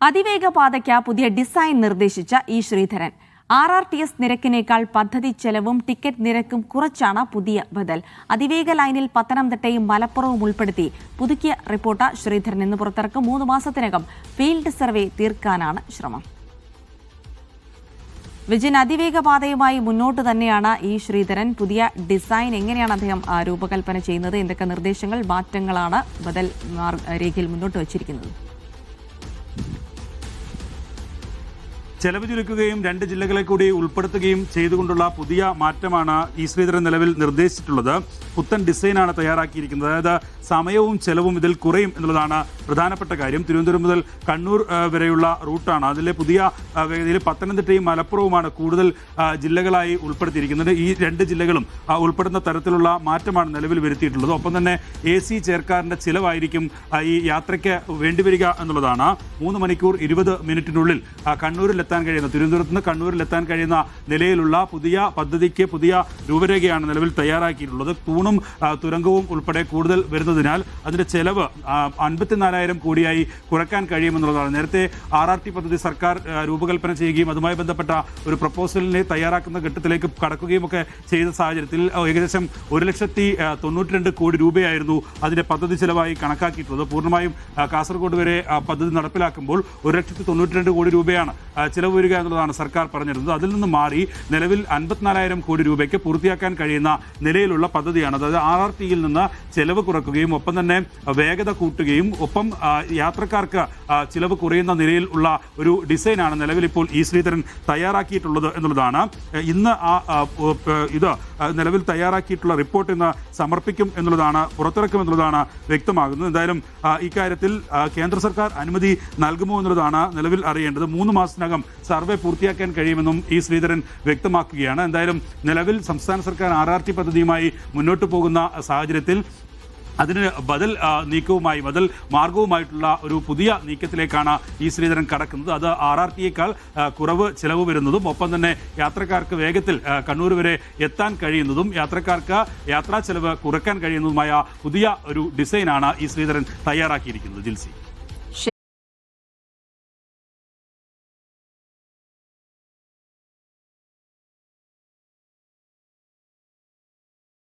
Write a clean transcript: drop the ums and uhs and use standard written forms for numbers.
അതിവേഗ പാതയ്ക്ക് പുതിയ ഡിസൈൻ നിർദ്ദേശിച്ച ഇ ശ്രീധരൻ. RRTS നിരക്കിനേക്കാൾ പദ്ധതി ചെലവും ടിക്കറ്റ് നിരക്കും കുറച്ചാണ് പുതിയ ബദൽ. അതിവേഗ ലൈനിൽ പത്തനംതിട്ടയും മലപ്പുറവും ഉൾപ്പെടുത്തി പുതുക്കിയ റിപ്പോർട്ട് ശ്രീധരൻ ഇന്ന് പുറത്തിറക്കും. 3 മാസത്തിനകം ഫീൽഡ് സർവേ തീർക്കാനാണ് ശ്രമം. വിജിൻ, അതിവേഗ പാതയുമായി മുന്നോട്ട് തന്നെയാണ് ഇ ശ്രീധരൻ. പുതിയ ഡിസൈൻ എങ്ങനെയാണ് അദ്ദേഹം രൂപകൽപ്പന ചെയ്യുന്നത്? എന്തൊക്കെ നിർദ്ദേശങ്ങൾ, മാറ്റങ്ങളാണ് ബദൽ രേഖയിൽ മുന്നോട്ട് വച്ചിരിക്കുന്നത്? ചെലവ് ചുരുക്കുകയും 2 ജില്ലകളെ കൂടി ഉൾപ്പെടുത്തുകയും ചെയ്തുകൊണ്ടുള്ള പുതിയ മാറ്റമാണ് ഇ ശ്രീധരൻ നിലവിൽ നിർദ്ദേശിച്ചിട്ടുള്ളത്. പുത്തൻ ഡിസൈനാണ് തയ്യാറാക്കിയിരിക്കുന്നത്. അതായത് സമയവും ചെലവും ഇതിൽ കുറയും എന്നുള്ളതാണ് പ്രധാനപ്പെട്ട കാര്യം. തിരുവനന്തപുരം മുതൽ കണ്ണൂർ വരെയുള്ള റൂട്ടാണ്. അതിലെ പുതിയ വേഗതയിൽ പത്തനംതിട്ടയും മലപ്പുറവുമാണ് കൂടുതൽ ജില്ലകളായി ഉൾപ്പെടുത്തിയിരിക്കുന്നത്. ഈ 2 ജില്ലകളും ഉൾപ്പെടുന്ന തരത്തിലുള്ള മാറ്റമാണ് നിലവിൽ വരുത്തിയിട്ടുള്ളത്. ഒപ്പം തന്നെ AC ചെയർക്കാറിൻ്റെ ചിലവായിരിക്കും ഈ യാത്രയ്ക്ക് വേണ്ടിവരിക എന്നുള്ളതാണ്. 3 മണിക്കൂർ 20 മിനിറ്റിനുള്ളിൽ കണ്ണൂരിൽ തിരുവനന്തപുരത്ത് നിന്ന് കണ്ണൂരിലെത്താൻ കഴിയുന്ന നിലയിലുള്ള പുതിയ പദ്ധതിക്ക് പുതിയ രൂപരേഖയാണ് നിലവിൽ തയ്യാറാക്കിയിട്ടുള്ളത്. തൂണും തുരങ്കവും ഉൾപ്പെടെ കൂടുതൽ വരുന്നതിനാൽ അതിന്റെ ചെലവ് 54,000 കോടിയായി കുറയ്ക്കാൻ കഴിയുമെന്നുള്ളതാണ്. നേരത്തെ RRT പദ്ധതി സർക്കാർ രൂപകൽപ്പന ചെയ്യുകയും അതുമായി ബന്ധപ്പെട്ട ഒരു പ്രപ്പോസലിനെ തയ്യാറാക്കുന്ന ഘട്ടത്തിലേക്ക് കടക്കുകയും ഒക്കെ ചെയ്ത സാഹചര്യത്തിൽ ഏകദേശം 1,92 കോടി രൂപയായിരുന്നു അതിന്റെ പദ്ധതി ചെലവായി കണക്കാക്കിയിട്ടുള്ളത്. പൂർണ്ണമായും കാസർഗോഡ് വരെ പദ്ധതി നടപ്പിലാക്കുമ്പോൾ 1,92 കോടി രൂപയാണ് ചിലവ് വരിക എന്നുള്ളതാണ് സർക്കാർ പറഞ്ഞിരുന്നത്. അതിൽ നിന്ന് മാറി നിലവിൽ 54,000 കോടി രൂപയ്ക്ക് പൂർത്തിയാക്കാൻ കഴിയുന്ന നിലയിലുള്ള പദ്ധതിയാണ്. അതായത് RRTയിൽ നിന്ന് ചെലവ് കുറയ്ക്കുകയും ഒപ്പം തന്നെ വേഗത കൂട്ടുകയും ഒപ്പം യാത്രക്കാർക്ക് ചിലവ് കുറയുന്ന നിലയിൽ ഉള്ള ഒരു ഡിസൈനാണ് നിലവിൽ ഇപ്പോൾ ഇ ശ്രീധരൻ തയ്യാറാക്കിയിട്ടുള്ളത് എന്നുള്ളതാണ്. ഇന്ന് ഇത് നിലവിൽ തയ്യാറാക്കിയിട്ടുള്ള റിപ്പോർട്ട് ഇന്ന് സമർപ്പിക്കും എന്നുള്ളതാണ്, പുറത്തിറക്കുമെന്നുള്ളതാണ് വ്യക്തമാകുന്നത്. എന്തായാലും ഇക്കാര്യത്തിൽ കേന്ദ്ര സർക്കാർ അനുമതി നൽകുമോ എന്നുള്ളതാണ് നിലവിൽ അറിയേണ്ടത്. 3 മാസത്തിനകം സർവേ പൂർത്തിയാക്കാൻ കഴിയുമെന്നും ഇ ശ്രീധരൻ വ്യക്തമാക്കുകയാണ്. എന്തായാലും നിലവിൽ സംസ്ഥാന സർക്കാർ RRT പദ്ധതിയുമായി മുന്നോട്ട് പോകുന്ന സാഹചര്യത്തിൽ അതിന് ബദൽ നീക്കവുമായി ബദൽ മാർഗവുമായിട്ടുള്ള ഒരു പുതിയ നീക്കത്തിലേക്കാണ് ഇ ശ്രീധരൻ കടക്കുന്നത്. അത് RRTയേക്കാൾ കുറവ് ചിലവ് വരുന്നതും ഒപ്പം തന്നെ യാത്രക്കാർക്ക് വേഗത്തിൽ കണ്ണൂർ വരെ എത്താൻ കഴിയുന്നതും യാത്രക്കാർക്ക് യാത്രാ ചെലവ് കുറയ്ക്കാൻ കഴിയുന്നതുമായ പുതിയ ഒരു ഡിസൈനാണ് ഇ ശ്രീധരൻ തയ്യാറാക്കിയിരിക്കുന്നത്. ജിൽസി.